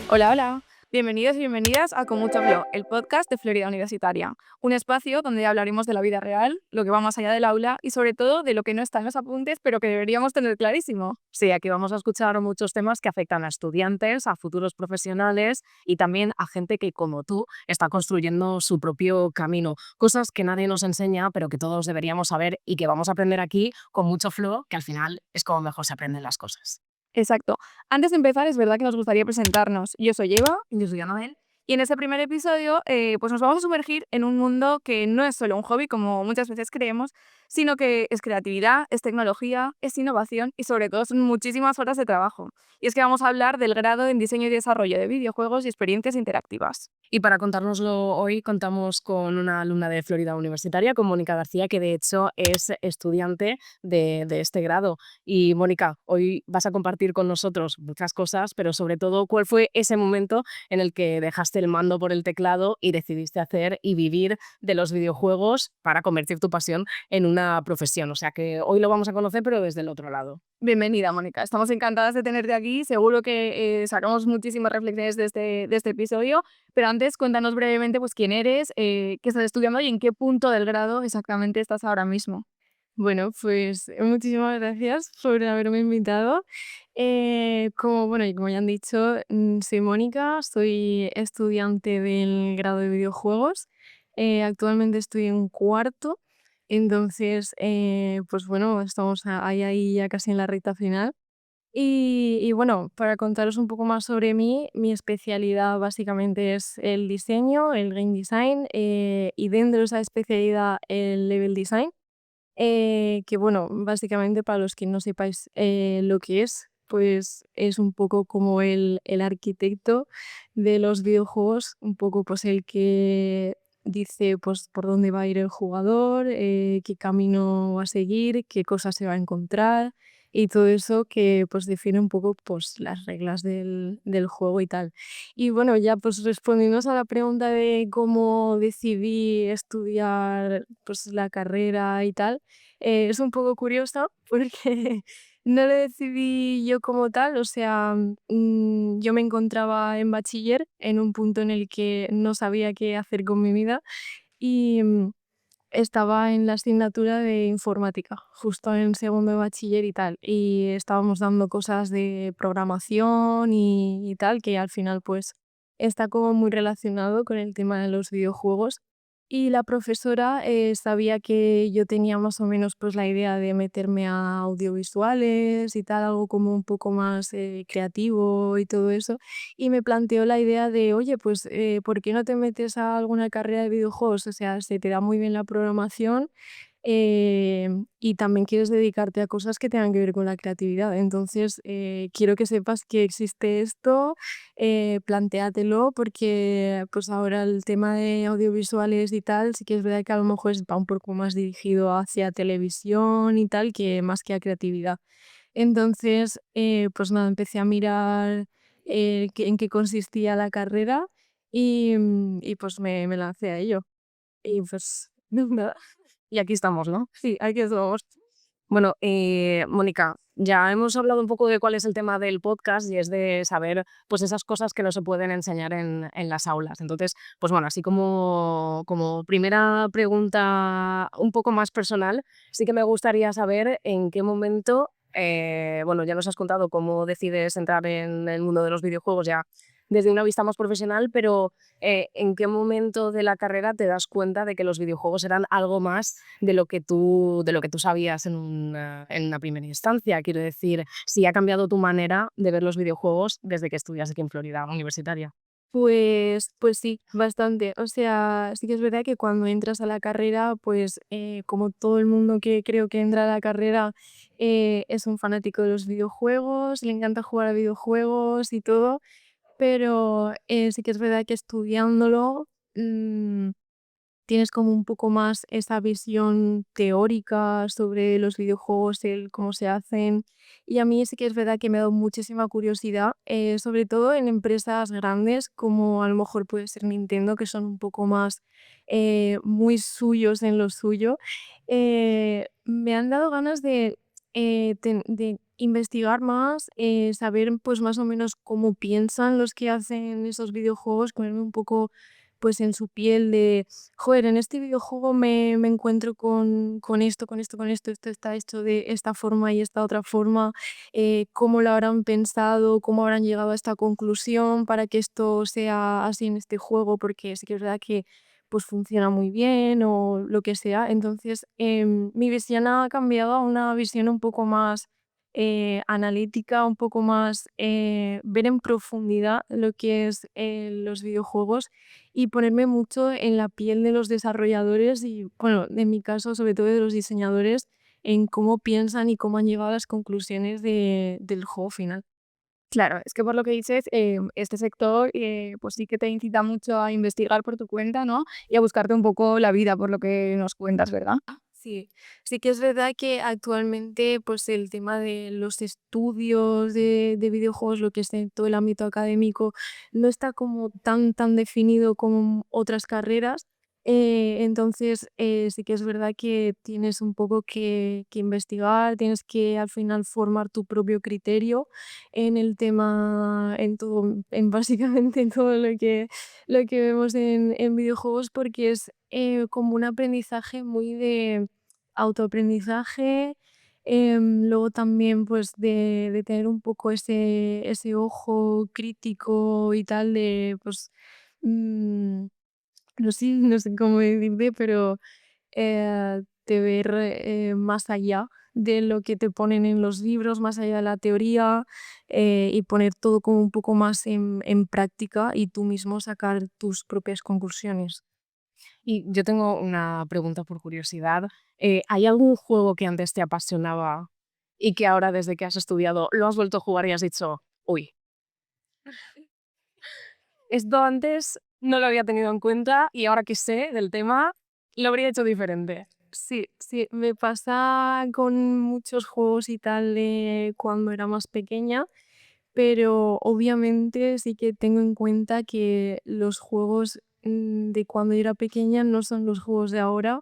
Hola, hola. Bienvenidos y bienvenidas a Con Mucho Flow, el podcast de Florida Universitaria. Un espacio donde hablaremos de la vida real, lo que va más allá del aula y sobre todo de lo que no está en los apuntes, pero que deberíamos tener clarísimo. Sí, aquí vamos a escuchar muchos temas que afectan a estudiantes, a futuros profesionales y también a gente que, como tú, está construyendo su propio camino. Cosas que nadie nos enseña, pero que todos deberíamos saber y que vamos a aprender aquí con mucho flow, que al final es como mejor se aprenden las cosas. Exacto. Antes de empezar, es verdad que nos gustaría presentarnos. Yo soy Eva. Y yo soy Anabel. Y en este primer episodio, pues nos vamos a sumergir en un mundo que no es solo un hobby, como muchas veces creemos, sino que es creatividad, es tecnología, es innovación y sobre todo son muchísimas horas de trabajo. Y es que vamos a hablar del grado en diseño y desarrollo de videojuegos y experiencias interactivas. Y para contárnoslo hoy contamos con una alumna de Florida Universitaria, con Mónica García, que de hecho es estudiante de este grado. Y Mónica, hoy vas a compartir con nosotros muchas cosas, pero sobre todo, ¿cuál fue ese momento en el que dejaste el mando por el teclado y decidiste hacer y vivir de los videojuegos para convertir tu pasión en una profesión? O sea que hoy lo vamos a conocer, pero desde el otro lado. Bienvenida, Mónica. Estamos encantadas de tenerte aquí. Seguro que sacamos muchísimas reflexiones de este episodio. Pero antes, cuéntanos brevemente pues, quién eres, qué estás estudiando y en qué punto del grado exactamente estás ahora mismo. Bueno, pues muchísimas gracias por haberme invitado. Y como ya han dicho, soy Mónica, soy estudiante del grado de videojuegos. Actualmente estoy en cuarto, entonces, pues bueno, estamos ahí ya casi en la recta final. Y bueno, para contaros un poco más sobre mí, mi especialidad básicamente es el diseño, el game design, y dentro de esa especialidad el level design. Que bueno, básicamente para los que no sepáis lo que es, pues es un poco como el arquitecto de los videojuegos, un poco pues el que dice pues por dónde va a ir el jugador, qué camino va a seguir, qué cosas se va a encontrar y todo eso que pues define un poco pues las reglas del juego y tal. Y bueno, ya pues respondiendo a la pregunta de cómo decidí estudiar pues la carrera y tal, es un poco curioso porque no lo decidí yo como tal, o sea, yo me encontraba en bachiller en un punto en el que no sabía qué hacer con mi vida y estaba en la asignatura de informática, justo en segundo de bachiller y tal, y estábamos dando cosas de programación y tal, que al final pues está como muy relacionado con el tema de los videojuegos. Y la profesora sabía que yo tenía más o menos pues la idea de meterme a audiovisuales y tal, algo como un poco más creativo y todo eso. Y me planteó la idea de, oye, pues, ¿por qué no te metes a alguna carrera de videojuegos? O sea, se te da muy bien la programación y también quieres dedicarte a cosas que tengan que ver con la creatividad. Entonces, quiero que sepas que existe esto, plantéatelo, porque pues ahora el tema de audiovisuales y tal, sí que es verdad que a lo mejor va un poco más dirigido hacia televisión y tal, que más que a creatividad. Entonces, pues nada, empecé a mirar en qué consistía la carrera y pues me lancé a ello. Y pues nada, Y aquí estamos, ¿no? sí, aquí estamos. Bueno, Mónica, ya hemos hablado un poco de cuál es el tema del podcast y es de saber pues esas cosas que no se pueden enseñar en las aulas. Entonces, pues bueno, así como primera pregunta un poco más personal, sí que me gustaría saber en qué momento, bueno, ya nos has contado cómo decides entrar en el mundo de los videojuegos ya desde una vista más profesional, pero ¿en qué momento de la carrera te das cuenta de que los videojuegos eran algo más de lo que tú sabías en una primera instancia? Quiero decir, si ha cambiado tu manera de ver los videojuegos desde que estudias aquí en Florida Universitaria. Pues sí, bastante. O sea, sí que es verdad que cuando entras a la carrera, pues como todo el mundo que creo que entra a la carrera es un fanático de los videojuegos, le encanta jugar a videojuegos y todo, pero sí que es verdad que estudiándolo mm, tienes como un poco más esa visión teórica sobre los videojuegos, el cómo se hacen. Y a mí sí que es verdad que me ha dado muchísima curiosidad, sobre todo en empresas grandes como a lo mejor puede ser Nintendo, que son un poco más muy suyos en lo suyo. Me han dado ganas de investigar más, saber pues más o menos cómo piensan los que hacen esos videojuegos, ponerme un poco pues en su piel de, joder, en este videojuego me encuentro con esto, con esto, con esto está hecho de esta forma y esta otra forma, cómo lo habrán pensado, cómo habrán llegado a esta conclusión para que esto sea así en este juego, porque sí que es verdad que pues funciona muy bien o lo que sea. Entonces, mi visión ha cambiado a una visión un poco más analítica, un poco más ver en profundidad lo que es los videojuegos y ponerme mucho en la piel de los desarrolladores y, bueno, en mi caso, sobre todo de los diseñadores, en cómo piensan y cómo han llegado a las conclusiones del juego final. Claro, es que por lo que dices, este sector, pues sí que te incita mucho a investigar por tu cuenta, ¿no? Y a buscarte un poco la vida, por lo que nos cuentas, ¿verdad? Sí, sí que es verdad que actualmente pues el tema de los estudios de videojuegos, lo que es en todo el ámbito académico, no está como tan definido como otras carreras. Entonces sí que es verdad que tienes un poco que investigar, tienes que al final formar tu propio criterio en el tema, en todo, en básicamente en todo lo que vemos en videojuegos, porque es como un aprendizaje muy de autoaprendizaje, luego también pues de tener un poco ese ojo crítico y tal de pues mm, no sé cómo decirte, pero de ver más allá de lo que te ponen en los libros, más allá de la teoría, y poner todo como un poco más en práctica y tú mismo sacar tus propias conclusiones. Y yo tengo una pregunta por curiosidad. ¿Hay algún juego que antes te apasionaba y que ahora desde que has estudiado lo has vuelto a jugar y has dicho, uy, esto antes no lo había tenido en cuenta y ahora que sé del tema, lo habría hecho diferente? Sí, sí, me pasa con muchos juegos y tal de cuando era más pequeña, pero obviamente sí que tengo en cuenta que los juegos de cuando yo era pequeña no son los juegos de ahora.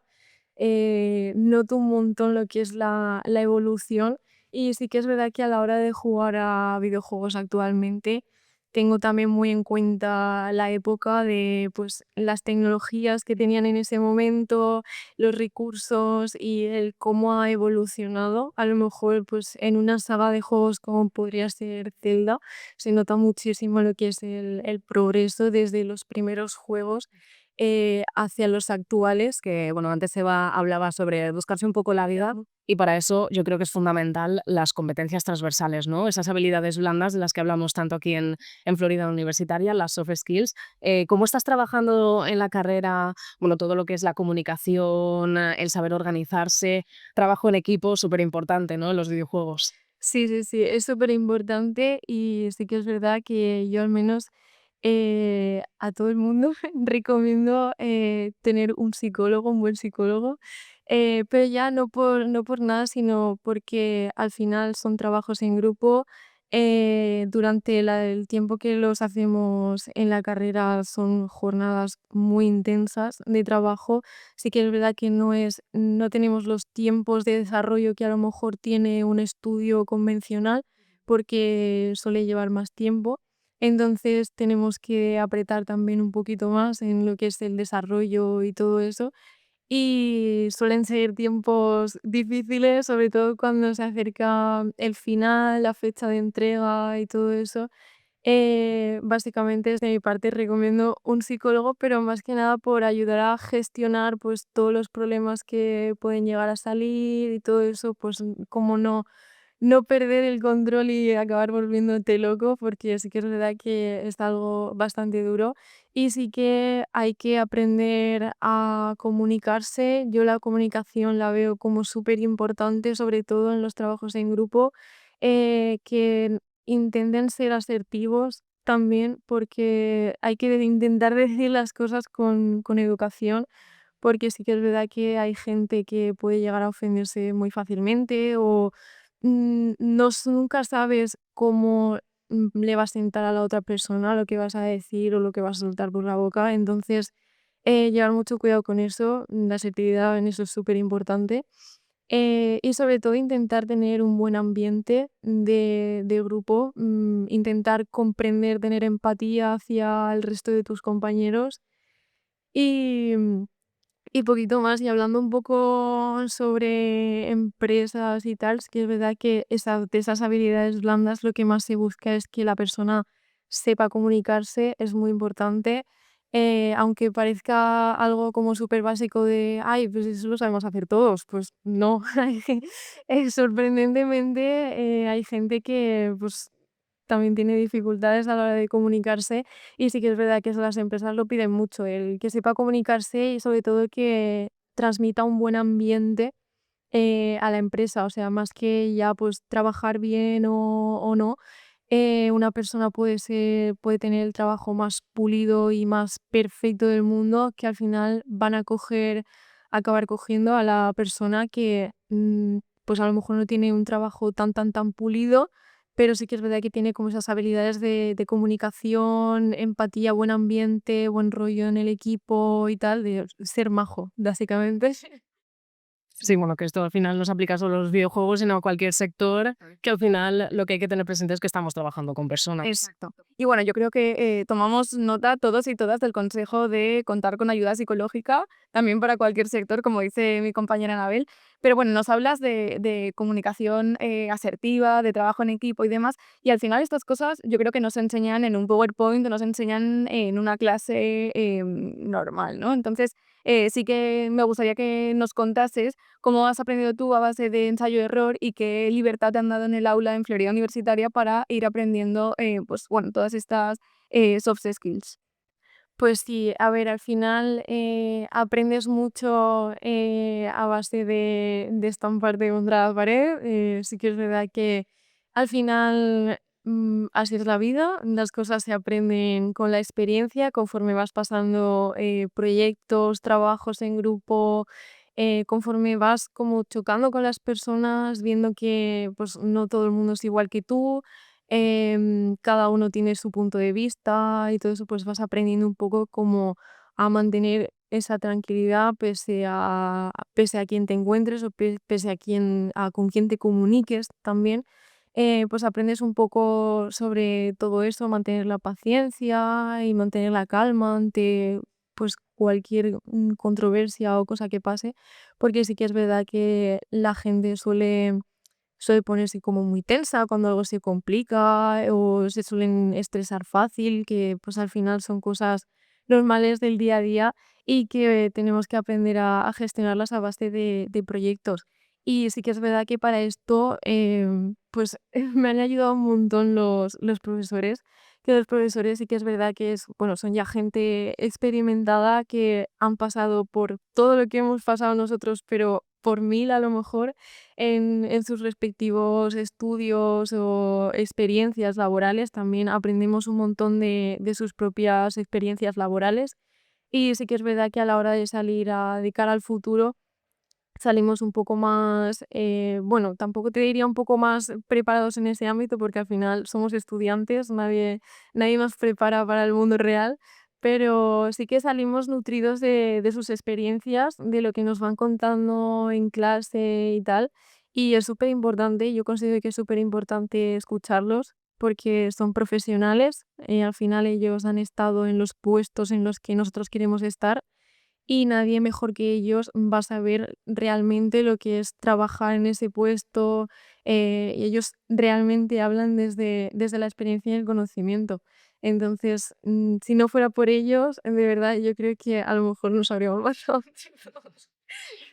Noto un montón lo que es la evolución y sí que es verdad que a la hora de jugar a videojuegos actualmente tengo también muy en cuenta la época de pues, las tecnologías que tenían en ese momento, los recursos y el cómo ha evolucionado. A lo mejor pues, en una saga de juegos como podría ser Zelda, se nota muchísimo lo que es el progreso desde los primeros juegos hacia los actuales. Que bueno, antes Eva hablaba sobre buscarse un poco la vida y para eso yo creo que es fundamental las competencias transversales, ¿no? Esas habilidades blandas de las que hablamos tanto aquí en Florida Universitaria, las soft skills. ¿Cómo estás trabajando en la carrera? Bueno, todo lo que es la comunicación, el saber organizarse, trabajo en equipo, súper importante, ¿no? En los videojuegos. Sí, sí, sí, es súper importante y sí que es verdad que yo al menos a todo el mundo recomiendo tener un psicólogo, un buen psicólogo, pero ya no por nada, sino porque al final son trabajos en grupo. Durante el tiempo que los hacemos en la carrera son jornadas muy intensas de trabajo. Sí que es verdad que no tenemos los tiempos de desarrollo que a lo mejor tiene un estudio convencional, porque suele llevar más tiempo. Entonces tenemos que apretar también un poquito más en lo que es el desarrollo y todo eso. Y suelen ser tiempos difíciles, sobre todo cuando se acerca el final, la fecha de entrega y todo eso. Básicamente, desde mi parte, recomiendo un psicólogo, pero más que nada por ayudar a gestionar pues, todos los problemas que pueden llegar a salir y todo eso, pues como no perder el control y acabar volviéndote loco, porque sí que es verdad que es algo bastante duro y sí que hay que aprender a comunicarse. Yo la comunicación la veo como súper importante, sobre todo en los trabajos en grupo, que intenten ser asertivos también, porque hay que intentar decir las cosas con educación, porque sí que es verdad que hay gente que puede llegar a ofenderse muy fácilmente o nunca sabes cómo le va a sentar a la otra persona lo que vas a decir o lo que vas a soltar por la boca. Entonces, llevar mucho cuidado con eso, la asertividad en eso es súper importante. Y sobre todo intentar tener un buen ambiente de grupo, intentar comprender, tener empatía hacia el resto de tus compañeros y, y poquito más. Y hablando un poco sobre empresas y tal, sí que es verdad que de esas habilidades blandas lo que más se busca es que la persona sepa comunicarse, es muy importante. Aunque parezca algo como súper básico de, ay, pues eso lo sabemos hacer todos, pues no. Sorprendentemente hay gente que pues también tiene dificultades a la hora de comunicarse y sí que es verdad que las empresas lo piden mucho, el que sepa comunicarse y sobre todo que transmita un buen ambiente a la empresa, o sea, más que ya pues trabajar bien o no, una persona puede tener el trabajo más pulido y más perfecto del mundo, que al final van a acabar cogiendo a la persona que pues a lo mejor no tiene un trabajo tan pulido, pero sí que es verdad que tiene como esas habilidades de comunicación, empatía, buen ambiente, buen rollo en el equipo y tal, de ser majo, básicamente. Sí, bueno, que esto al final no se aplica solo a los videojuegos, sino a cualquier sector, que al final lo que hay que tener presente es que estamos trabajando con personas. Exacto. Y bueno, yo creo que tomamos nota todos y todas del consejo de contar con ayuda psicológica, también para cualquier sector, como dice mi compañera Anabel. Pero bueno, nos hablas de comunicación asertiva, de trabajo en equipo y demás. Y al final estas cosas yo creo que nos enseñan en un PowerPoint, nos enseñan en una clase normal, ¿no? Entonces, sí que me gustaría que nos contases cómo has aprendido tú a base de ensayo-error y qué libertad te han dado en el aula en Florida Universitaria para ir aprendiendo, pues bueno, todas estas soft skills. Pues sí, a ver, al final aprendes mucho a base de estamparte contra la pared. Sí que es verdad que al final así es la vida, las cosas se aprenden con la experiencia, conforme vas pasando proyectos, trabajos en grupo, conforme vas como chocando con las personas, viendo que pues no todo el mundo es igual que tú. Cada uno tiene su punto de vista y todo eso, pues vas aprendiendo un poco como a mantener esa tranquilidad pese a quién te encuentres o pese con quién te comuniques también. Pues aprendes un poco sobre todo eso, mantener la paciencia y mantener la calma ante pues cualquier controversia o cosa que pase, porque sí que es verdad que la gente suele ponerse como muy tensa cuando algo se complica o se suelen estresar fácil, que pues al final son cosas normales del día a día y que tenemos que aprender a gestionarlas a base de proyectos. Y sí que es verdad que para esto pues me han ayudado un montón los profesores, que los profesores sí que es verdad que bueno, son ya gente experimentada que han pasado por todo lo que hemos pasado nosotros, pero por 1000 a lo mejor en sus respectivos estudios o experiencias laborales. También aprendemos un montón de sus propias experiencias laborales. Y sí que es verdad que a la hora de salir de cara al futuro, salimos un poco más, bueno, tampoco te diría un poco más preparados en ese ámbito, porque al final somos estudiantes, nadie nos prepara para el mundo real, pero sí que salimos nutridos de sus experiencias, de lo que nos van contando en clase y tal. Y es súper importante, yo considero que es súper importante escucharlos porque son profesionales, al final ellos han estado en los puestos en los que nosotros queremos estar y nadie mejor que ellos va a saber realmente lo que es trabajar en ese puesto, y ellos realmente hablan desde la experiencia y el conocimiento. Entonces, si no fuera por ellos, de verdad, yo creo que a lo mejor nos habríamos pasado.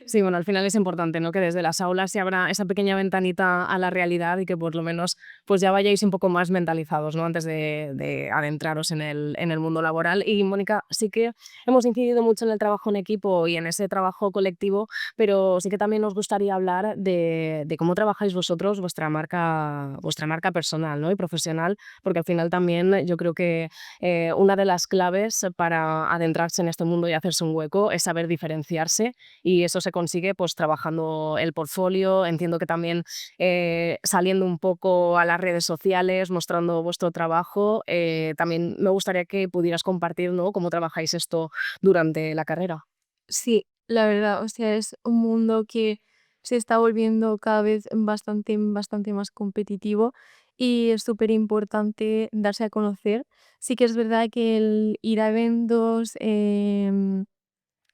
Sí, bueno, al final es importante, ¿no? Que desde las aulas se abra esa pequeña ventanita a la realidad y que por lo menos pues ya vayáis un poco más mentalizados, ¿no? Antes de adentraros en el mundo laboral. Y Mónica, sí que hemos incidido mucho en el trabajo en equipo y en ese trabajo colectivo, pero sí que también nos gustaría hablar de cómo trabajáis vosotros vuestra marca personal, ¿no? Y profesional, porque al final también yo creo que una de las claves para adentrarse en este mundo y hacerse un hueco es saber diferenciarse y eso se consigue pues trabajando el portfolio, entiendo que también saliendo un poco a las redes sociales, mostrando vuestro trabajo. También me gustaría que pudieras compartir, ¿no? Cómo trabajáis esto durante la carrera. Sí, la verdad, o sea, es un mundo que se está volviendo cada vez bastante más competitivo y es súper importante darse a conocer. Sí que es verdad que el ir a eventos,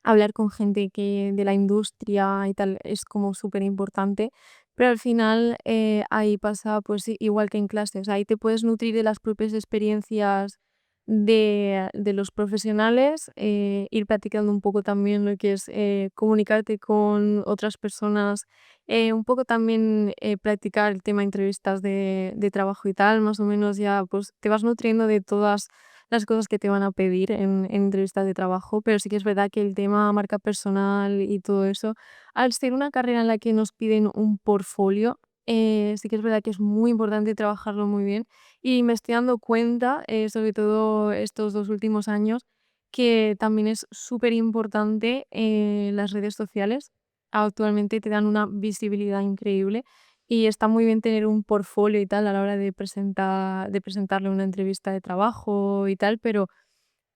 hablar con gente que de la industria y tal es como súper importante, pero al final ahí pasa pues igual que en clase, o sea, ahí te puedes nutrir de las propias experiencias de los profesionales, ir practicando un poco también lo que es comunicarte con otras personas, un poco también practicar el tema entrevistas de trabajo y tal, más o menos ya pues te vas nutriendo de todas las cosas que te van a pedir en entrevistas de trabajo, pero sí que es verdad que el tema marca personal y todo eso, al ser una carrera en la que nos piden un portfolio, sí que es verdad que es muy importante trabajarlo muy bien y me estoy dando cuenta, sobre todo estos 2 últimos años, que también es súper importante las redes sociales. Actualmente te dan una visibilidad increíble y está muy bien tener un portfolio y tal a la hora de presentarle una entrevista de trabajo y tal, pero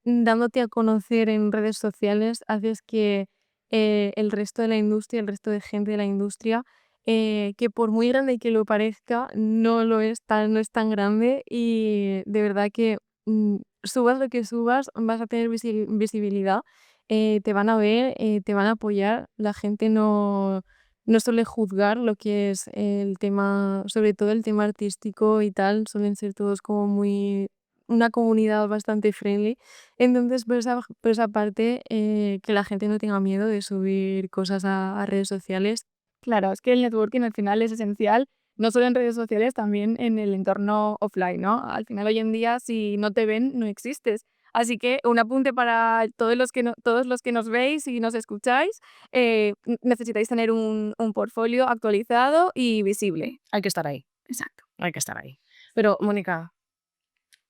dándote a conocer en redes sociales haces que el resto de la industria, el resto de gente de la industria, que por muy grande que lo parezca, no es tan grande y de verdad que subas lo que subas, vas a tener visibilidad, te van a ver, te van a apoyar, la gente no suele juzgar lo que es el tema, sobre todo el tema artístico y tal, suelen ser todos como muy una comunidad bastante friendly. Entonces, por esa parte, que la gente no tenga miedo de subir cosas a redes sociales. Claro, es que el networking al final es esencial, no solo en redes sociales, también en el entorno offline, ¿no? Al final hoy en día si no te ven, no existes. Así que un apunte para todos los que nos veis y nos escucháis, necesitáis tener un portfolio actualizado y visible. Hay que estar ahí, Exacto. hay que estar ahí. Pero, Mónica,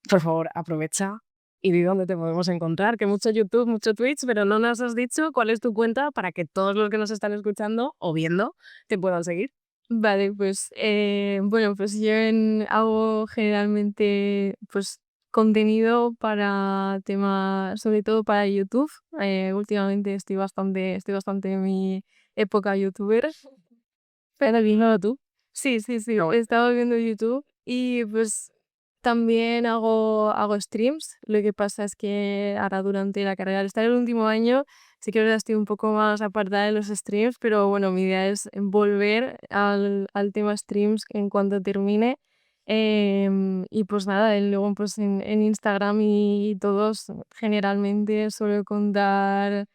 por favor, aprovecha y di dónde te podemos encontrar, que mucho YouTube, mucho Twitch, pero no nos has dicho cuál es tu cuenta para que todos los que nos están escuchando o viendo te puedan seguir. Vale, pues bueno, pues yo hago generalmente pues contenido para temas, sobre todo para YouTube. Últimamente estoy bastante en mi época youtuber. Pero dímelo tú. Sí, sí, sí, Pero he bueno, estado viendo YouTube y pues también hago streams. Lo que pasa es que ahora durante la carrera, al estar el último año, sí que ahora estoy un poco más apartada de los streams, pero bueno, mi idea es volver al tema streams en cuanto termine. Y pues nada, y luego pues en Instagram y todos generalmente suelo contar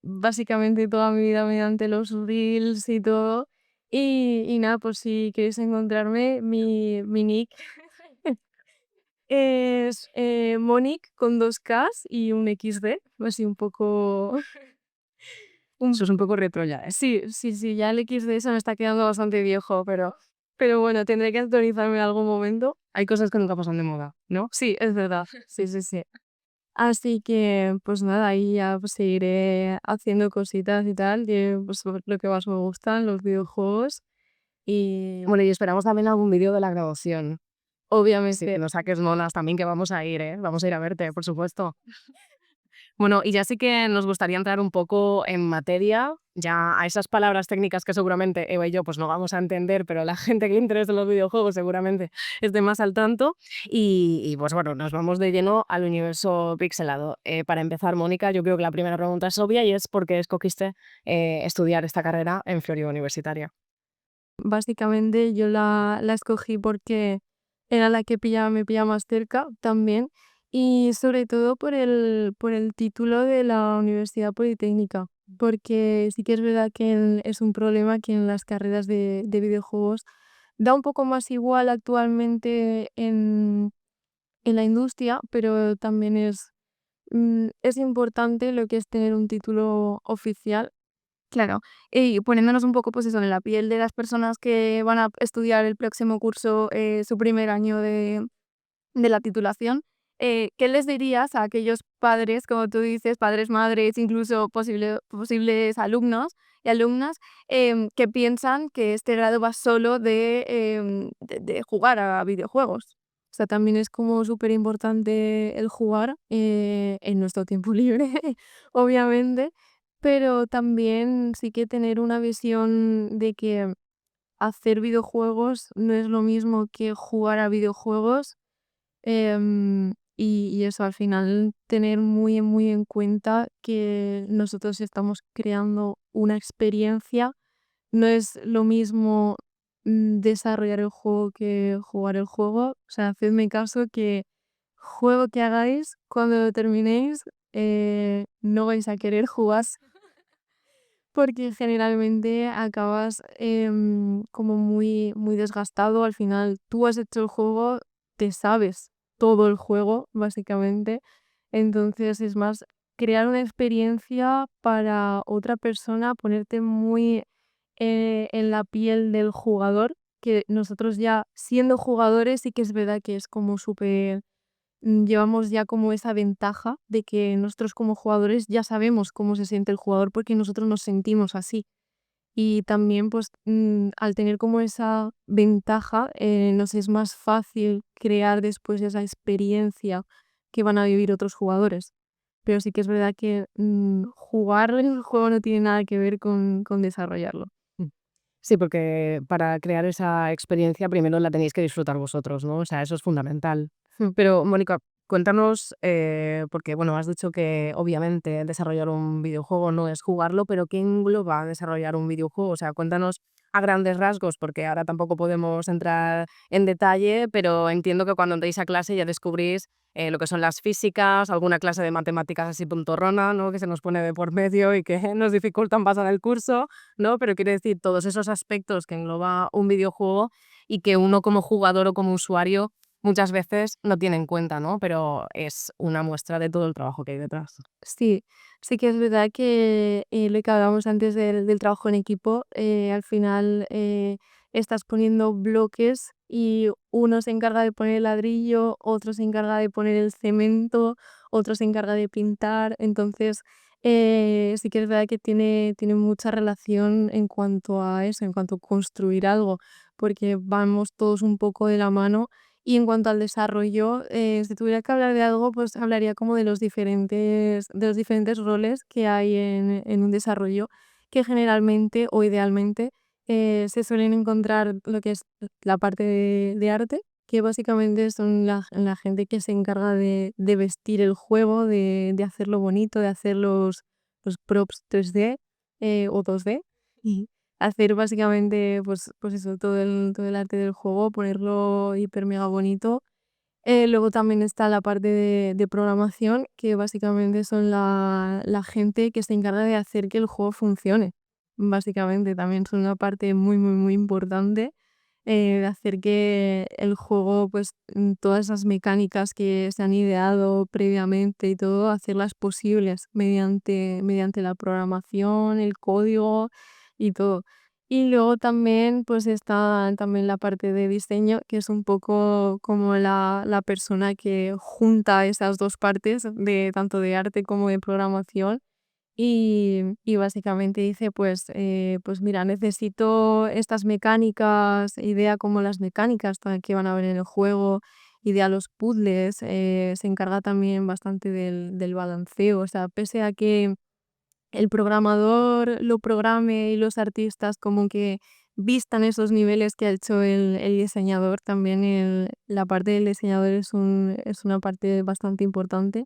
básicamente toda mi vida mediante los reels y todo. Y nada, pues si queréis encontrarme, mi nick es Monic con 2Ks y un XD, así un poco... eso es un poco retro ya, ¿eh? Sí, sí, sí, ya el XD se me está quedando bastante viejo, pero bueno, tendré que actualizarme en algún momento. Hay cosas que nunca pasan de moda, ¿no? Sí, es verdad, sí, sí, sí. Así que, pues nada, ahí ya pues, seguiré haciendo cositas y tal, de pues, lo que más me gustan, los videojuegos. Y Bueno, y esperamos también algún vídeo de la graduación. Sí, obviamente, nos saques monas también, que vamos a ir, ¿eh? Vamos a ir a verte, por supuesto. Bueno, y ya sí que nos gustaría entrar un poco en materia, ya a esas palabras técnicas que seguramente Eva y yo pues no vamos a entender, pero la gente que le interesa en los videojuegos seguramente esté más al tanto. Y pues bueno, nos vamos de lleno al universo pixelado. Para empezar, Mónica, yo creo que la primera pregunta es obvia y es ¿por qué escogiste estudiar esta carrera en Florida Universitaria? básicamente yo la escogí porque era la que me pillaba más cerca también. Y sobre todo por el título de la Universidad Politécnica. Porque sí que es verdad que es un problema que en las carreras de videojuegos da un poco más igual actualmente en la industria, pero también es importante lo que es tener un título oficial. Claro, y poniéndonos un poco, pues eso, en la piel de las personas que van a estudiar el próximo curso, su primer año de la titulación, ¿qué les dirías a aquellos padres, como tú dices, padres, madres, incluso posibles alumnos y alumnas, que piensan que este grado va solo de jugar a videojuegos? O sea, también es como súper importante el jugar en nuestro tiempo libre, obviamente, pero también sí que tener una visión de que hacer videojuegos no es lo mismo que jugar a videojuegos. Y eso, al final tener muy, muy en cuenta que nosotros estamos creando una experiencia. No es lo mismo desarrollar el juego que jugar el juego. O sea, hacedme caso que juego que hagáis, cuando lo terminéis, no vais a querer jugar porque generalmente acabas como muy, muy desgastado. Al final tú has hecho el juego, te sabes todo el juego, básicamente. Entonces es más crear una experiencia para otra persona, ponerte muy en la piel del jugador, que nosotros ya siendo jugadores sí que es verdad que es como súper llevamos ya como esa ventaja de que nosotros como jugadores ya sabemos cómo se siente el jugador porque nosotros nos sentimos así. Y también pues al tener como esa ventaja nos es más fácil crear después esa experiencia que van a vivir otros jugadores. Pero sí que es verdad que jugar el juego no tiene nada que ver con desarrollarlo. Mm. Sí, porque para crear esa experiencia primero la tenéis que disfrutar vosotros, ¿no? O sea, eso es fundamental. Mm. Pero, Mónica, cuéntanos, porque bueno, has dicho que obviamente desarrollar un videojuego no es jugarlo, pero ¿qué engloba desarrollar un videojuego? O sea, cuéntanos a grandes rasgos, porque ahora tampoco podemos entrar en detalle, pero entiendo que cuando entréis a clase ya descubrís lo que son las físicas, alguna clase de matemáticas así puntorrona, ¿no? Que se nos pone de por medio y que nos dificultan pasar el curso, ¿no? Pero quiero decir, todos esos aspectos que engloba un videojuego y que uno como jugador o como usuario muchas veces no tiene en cuenta, ¿no? Pero es una muestra de todo el trabajo que hay detrás. Sí, sí que es verdad que lo que hablábamos antes del trabajo en equipo, al final estás poniendo bloques y uno se encarga de poner el ladrillo, otro se encarga de poner el cemento, otro se encarga de pintar. Entonces, sí que es verdad que tiene mucha relación en cuanto a eso, en cuanto a construir algo, porque vamos todos un poco de la mano. Y en cuanto al desarrollo, si tuviera que hablar de algo, pues hablaría como de los diferentes roles que hay en un desarrollo, que generalmente o idealmente se suelen encontrar lo que es la parte de arte, que básicamente son la gente que se encarga de vestir el juego, de hacerlo bonito, de hacer los props 3D o 2D. Hacer básicamente, pues eso, todo el arte del juego, ponerlo hiper mega bonito. Luego también está la parte de programación, que básicamente son la gente que se encarga de hacer que el juego funcione. Básicamente también son una parte muy, muy, muy importante de hacer que el juego, pues todas esas mecánicas que se han ideado previamente y todo, hacerlas posibles mediante la programación, el código y todo. Y luego también, pues, está también la parte de diseño, que es un poco como la persona que junta esas 2 partes de tanto de arte como de programación, y básicamente dice, pues mira, necesito estas mecánicas, idea como las mecánicas que van a haber en el juego, idea los puzzles, se encarga también bastante del balanceo. O sea, pese a que el programador lo programe y los artistas como que vistan esos niveles que ha hecho el diseñador. También la parte del diseñador es una parte bastante importante,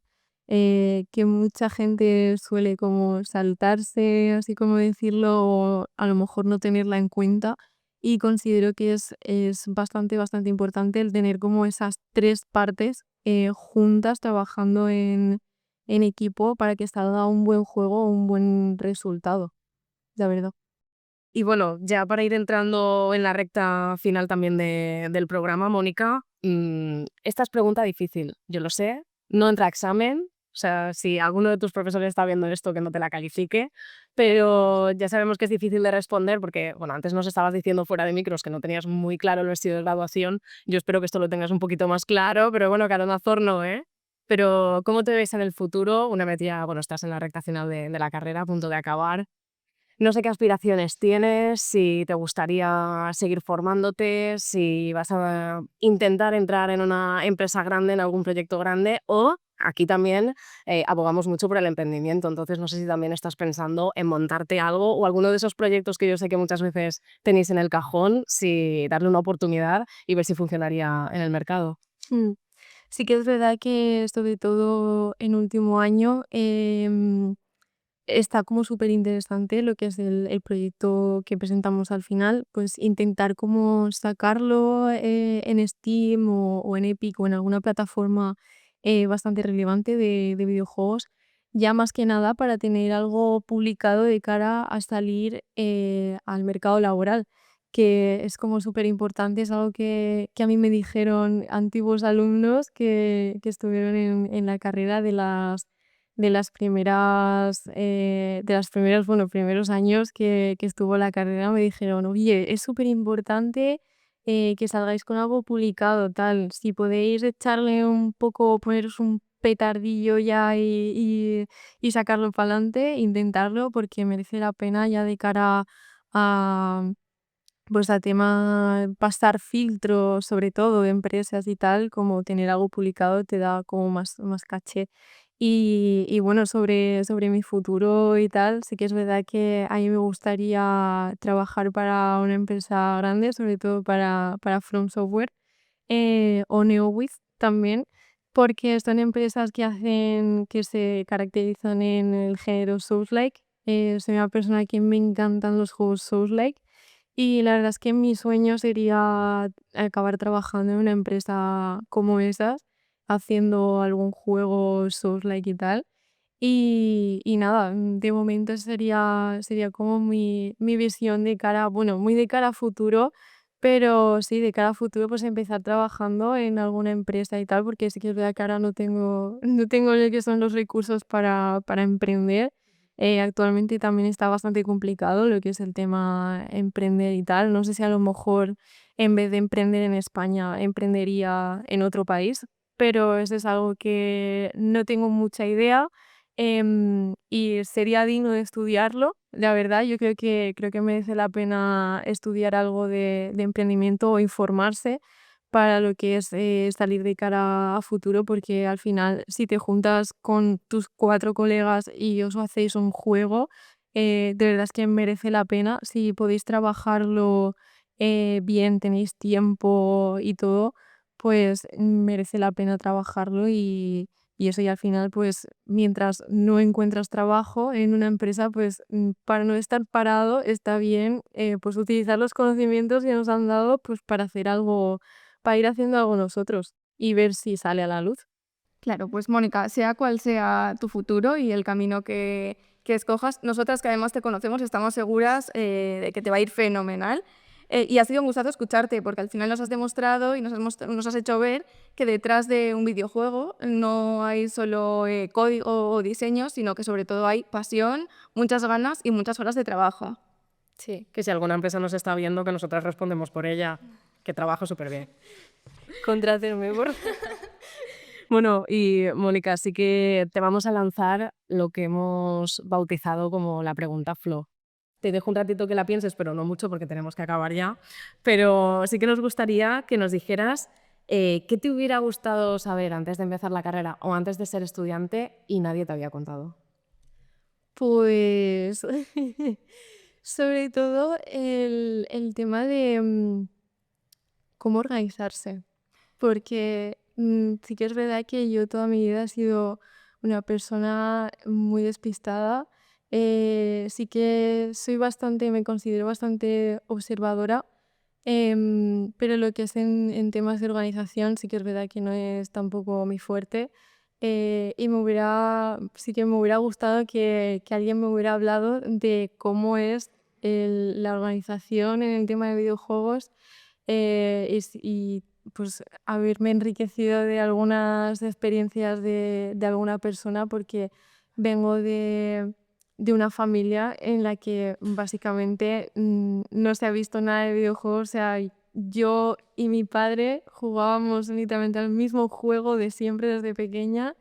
que mucha gente suele como saltarse, así como decirlo, o a lo mejor no tenerla en cuenta. Y considero que es bastante, bastante importante el tener como esas tres partes juntas trabajando en equipo para que salga un buen juego o un buen resultado, la verdad. Y bueno, ya para ir entrando en la recta final también del programa, Mónica, esta es pregunta difícil, yo lo sé, no entra a examen, o sea, si alguno de tus profesores está viendo esto, que no te la califique, pero ya sabemos que es difícil de responder porque, bueno, antes nos estabas diciendo fuera de micros que no tenías muy claro el vestido de graduación, yo espero que esto lo tengas un poquito más claro, pero bueno, Caronazor no, ¿eh? Pero, ¿cómo te ves en el futuro? Una vez ya, bueno, estás en la recta final de la carrera, a punto de acabar. No sé qué aspiraciones tienes, si te gustaría seguir formándote, si vas a intentar entrar en una empresa grande, en algún proyecto grande, o aquí también abogamos mucho por el emprendimiento, entonces no sé si también estás pensando en montarte algo o alguno de esos proyectos que yo sé que muchas veces tenéis en el cajón, si darle una oportunidad y ver si funcionaría en el mercado. Mm. Sí que es verdad que sobre todo en último año está como súper interesante lo que es el proyecto que presentamos al final, pues intentar como sacarlo en Steam o en Epic o en alguna plataforma bastante relevante de videojuegos, ya más que nada para tener algo publicado de cara a salir al mercado laboral, que es como súper importante, es algo que a mí me dijeron antiguos alumnos que estuvieron en la carrera de las primeras, bueno, primeros años que estuvo la carrera, me dijeron: "Oye, es súper importante que salgáis con algo publicado, tal. Si podéis echarle un poco, poneros un petardillo ya y sacarlo para adelante, intentarlo, porque merece la pena ya de cara a, pues, a tema pasar filtros, sobre todo de empresas y tal, como tener algo publicado te da como más caché". Y bueno, sobre mi futuro y tal, sí que es verdad que a mí me gustaría trabajar para una empresa grande, sobre todo para From Software, o NeoWiz también, porque son empresas que se caracterizan en el género Souls-like. Soy una persona que me encantan los juegos Souls-like y la verdad es que mi sueño sería acabar trabajando en una empresa como esas, haciendo algún juego Souls-like y tal. Y nada, de momento sería como mi visión de cara, bueno, muy de cara a futuro, pero sí, de cara a futuro, pues empezar trabajando en alguna empresa y tal, porque sí que es verdad que ahora no tengo lo que son los recursos para emprender. Actualmente también está bastante complicado lo que es el tema emprender y tal. No sé si a lo mejor en vez de emprender en España, emprendería en otro país, pero eso es algo que no tengo mucha idea. Y sería digno de estudiarlo, la verdad. Yo creo que merece la pena estudiar algo de emprendimiento o informarse para lo que es salir de cara a futuro, porque al final, si te juntas con tus 4 colegas y os hacéis un juego, de verdad es que merece la pena. Si podéis trabajarlo bien, tenéis tiempo y todo, pues merece la pena trabajarlo y eso, y al final, pues mientras no encuentras trabajo en una empresa, pues para no estar parado está bien pues utilizar los conocimientos que nos han dado pues para hacer algo, para ir haciendo algo nosotros y ver si sale a la luz. Claro, pues Mónica, sea cual sea tu futuro y el camino que escojas, nosotras que además te conocemos estamos seguras de que te va a ir fenomenal. Y ha sido un gustazo escucharte porque al final nos has demostrado y nos has hecho ver que detrás de un videojuego no hay solo código o diseño, sino que sobre todo hay pasión, muchas ganas y muchas horas de trabajo. Sí, que si alguna empresa nos está viendo, que nosotras respondemos por ella, que trabajo súper bien. Contrátenme, por Bueno, y Mónica, sí que te vamos a lanzar lo que hemos bautizado como la pregunta Flo. Te dejo un ratito que la pienses, pero no mucho porque tenemos que acabar ya. Pero sí que nos gustaría que nos dijeras qué te hubiera gustado saber antes de empezar la carrera o antes de ser estudiante y nadie te había contado. Pues sobre todo el tema de cómo organizarse, porque sí que es verdad que yo toda mi vida he sido una persona muy despistada. Sí que me considero bastante observadora, pero lo que es en temas de organización sí que es verdad que no es tampoco mi fuerte. Y sí que me hubiera gustado que alguien me hubiera hablado de cómo es la organización en el tema de videojuegos, y pues haberme enriquecido de algunas experiencias de alguna persona, porque vengo de una familia en la que básicamente no se ha visto nada de videojuegos. O sea, yo y mi padre jugábamos literalmente al mismo juego de siempre desde pequeña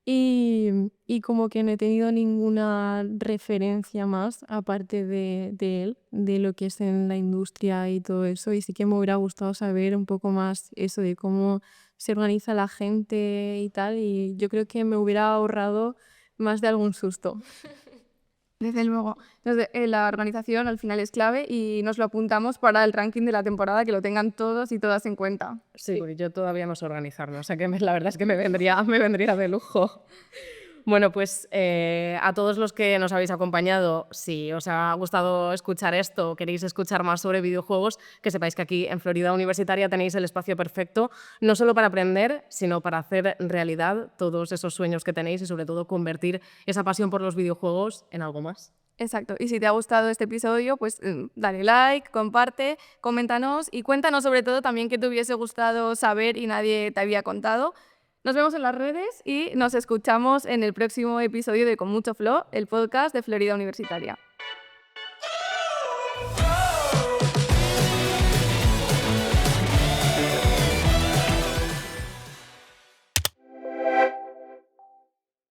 y como que no he tenido ninguna referencia más aparte de él, de lo que es en la industria y todo eso. Y sí que me hubiera gustado saber un poco más eso de cómo se organiza la gente y tal, y yo creo que me hubiera ahorrado más de algún susto. Desde luego. La organización al final es clave y nos lo apuntamos para el ranking de la temporada, que lo tengan todos y todas en cuenta. Sí, porque yo todavía no sé organizarme, o sea que la verdad es que me vendría de lujo. Bueno, pues a todos los que nos habéis acompañado, si os ha gustado escuchar esto o queréis escuchar más sobre videojuegos, que sepáis que aquí en Florida Universitaria tenéis el espacio perfecto, no solo para aprender, sino para hacer realidad todos esos sueños que tenéis y sobre todo convertir esa pasión por los videojuegos en algo más. Exacto. Y si te ha gustado este episodio, pues dale like, comparte, coméntanos y cuéntanos sobre todo también qué te hubiese gustado saber y nadie te había contado. Nos vemos en las redes y nos escuchamos en el próximo episodio de Con Mucho Flow, el podcast de Florida Universitaria.